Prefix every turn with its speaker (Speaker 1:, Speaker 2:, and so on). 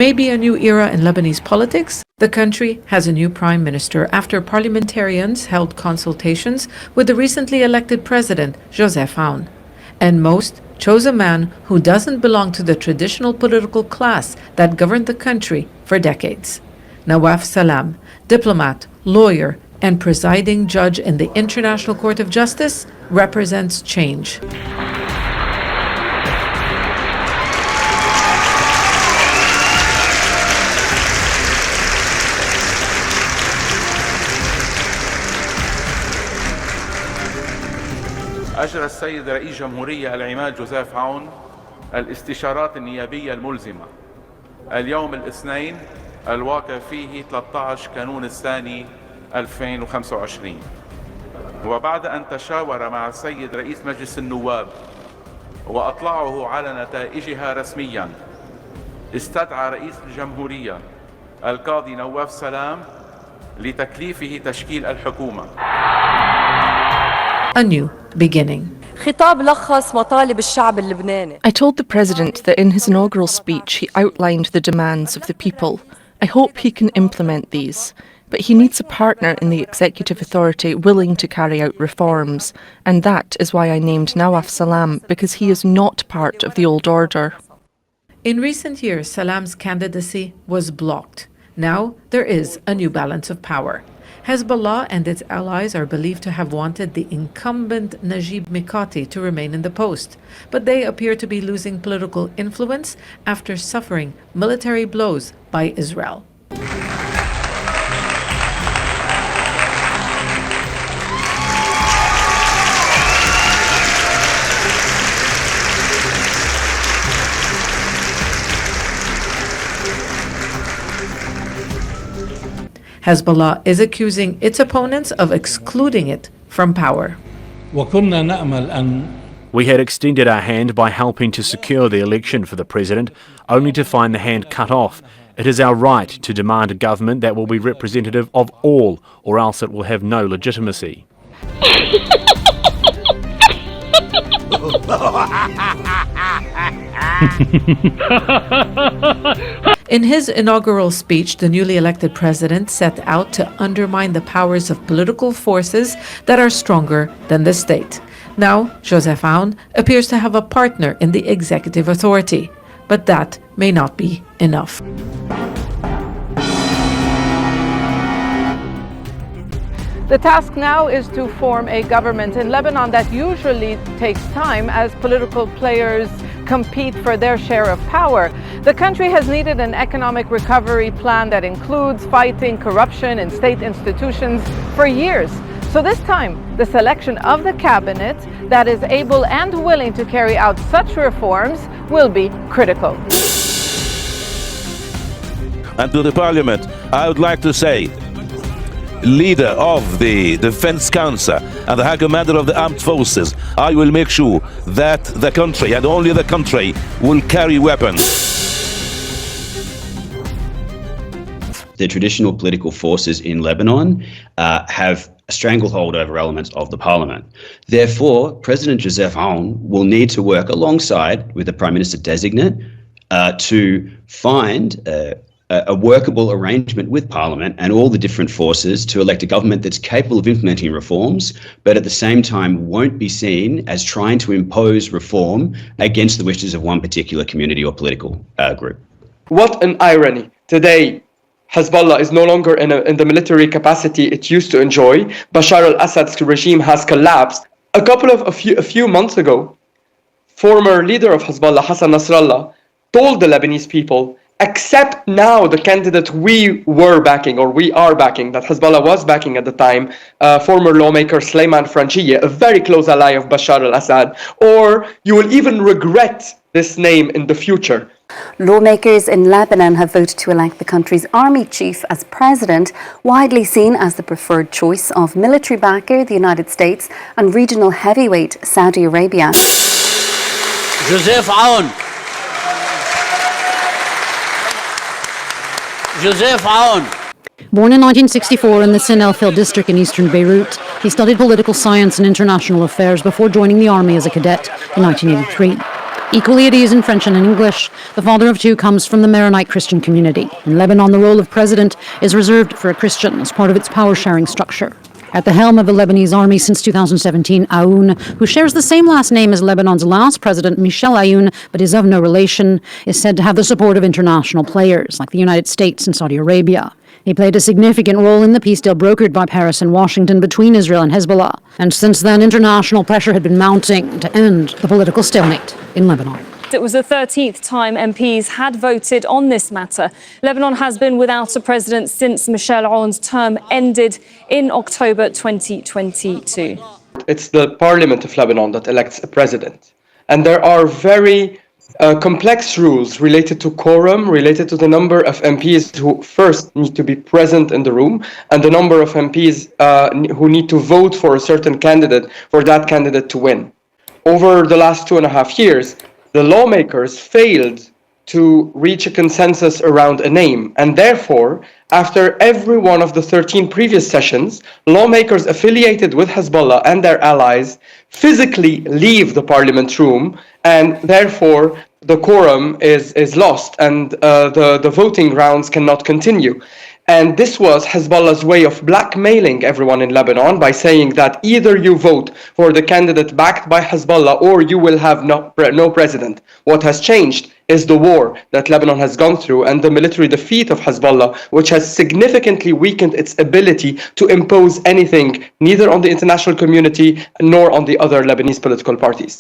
Speaker 1: Maybe a new era in Lebanese politics? The country has a new prime minister after parliamentarians held consultations with the recently elected president, Joseph Aoun. And most chose a man who doesn't belong to the traditional political class that governed the country for decades. Nawaf Salam, diplomat, lawyer, and presiding judge in the International Court of Justice, represents change.
Speaker 2: أجرى السيد رئيس جمهورية العماد جوزيف عون الاستشارات النيابية الملزمة اليوم الاثنين الواقع فيه 13 كانون الثاني 2025 وبعد أن تشاور مع السيد رئيس مجلس النواب وأطلعه على نتائجها رسميا استدعى رئيس الجمهورية القاضي نواف سلام لتكليفه تشكيل الحكومة.
Speaker 1: A new beginning.
Speaker 3: I
Speaker 4: told the president that in his inaugural speech he outlined the demands of the people. I hope he can implement these, but he needs a partner in the executive authority willing to carry out reforms, and that is why I named Nawaf Salam, because he is not part of the old order.
Speaker 1: In recent years, Salam's candidacy was blocked. Now there is a new balance of power. Hezbollah and its allies are believed to have wanted the incumbent Najib Mikati to remain in the post, but they appear to be losing political influence after suffering military blows by Israel. Hezbollah is accusing its opponents of excluding it from power.
Speaker 5: We had extended our hand by helping to secure the election for the president, only to find the hand cut off. It is our right to demand a government that will be representative of all, or else it will have no legitimacy.
Speaker 1: In his inaugural speech, the newly elected president set out to undermine the powers of political forces that are stronger than the state. Now, Joseph Aoun appears to have a partner in the executive authority, but that may not be enough.
Speaker 6: The task now is to form a government in Lebanon. That usually takes time as political players compete for their share of power. The country has needed an economic recovery plan that includes fighting corruption in state institutions for years. So this time, the selection of the cabinet that is able and willing to carry out such reforms will be critical.
Speaker 7: And to the parliament, I would like to say, leader of the Defense Council and the High Commander of the Armed Forces, I will make sure that the country, and only the country, will carry weapons.
Speaker 8: The traditional political forces in Lebanon have a stranglehold over elements of the parliament. Therefore, President Joseph Aoun will need to work alongside with the Prime Minister designate to find a workable arrangement with Parliament and all the different forces to elect a government that's capable of implementing reforms, but at the same time won't be seen as trying to impose reform against the wishes of one particular community or political group.
Speaker 9: What an irony. Today, Hezbollah is no longer in the military capacity it used to enjoy. Bashar al-Assad's regime has collapsed. A few months ago, former leader of Hezbollah, Hassan Nasrallah, told the Lebanese people, accept now the candidate we were backing, or we are backing, that Hezbollah was backing at the time, former lawmaker Sulaiman Frangieh, a very close ally of Bashar al-Assad, or you will even regret this name in the future.
Speaker 10: Lawmakers in Lebanon have voted to elect the country's army chief as president, widely seen as the preferred choice of military backer, the United States, and regional heavyweight Saudi Arabia.
Speaker 11: Joseph Aoun. Joseph Aoun.
Speaker 12: Born in 1964 in the Sin el-Fil district in eastern Beirut, he studied political science and international affairs before joining the army as a cadet in 1983. Equally at ease in French and in English, the father of two comes from the Maronite Christian community. In Lebanon, the role of president is reserved for a Christian as part of its power-sharing structure. At the helm of the Lebanese army since 2017, Aoun, who shares the same last name as Lebanon's last president, Michel Aoun, but is of no relation, is said to have the support of international players like the United States and Saudi Arabia. He played a significant role in the peace deal brokered by Paris and Washington between Israel and Hezbollah. And since then, international pressure had been mounting to end the political stalemate in Lebanon.
Speaker 3: It was the 13th time MPs had voted on this matter. Lebanon has been without a president since Michel Aoun's term ended in October 2022.
Speaker 9: It's the parliament of Lebanon that elects a president. And there are very complex rules related to quorum, related to the number of MPs who first need to be present in the room, and the number of MPs who need to vote for a certain candidate for that candidate to win. Over the last 2.5 years, the lawmakers failed to reach a consensus around a name, and therefore, after every one of the 13 previous sessions, lawmakers affiliated with Hezbollah and their allies physically leave the parliament room, and therefore the quorum is lost, and the voting rounds cannot continue. And this was Hezbollah's way of blackmailing everyone in Lebanon by saying that either you vote for the candidate backed by Hezbollah or you will have no president. What has changed is the war that Lebanon has gone through and the military defeat of Hezbollah, which has significantly weakened its ability to impose anything, neither on the international community nor on the other Lebanese political parties.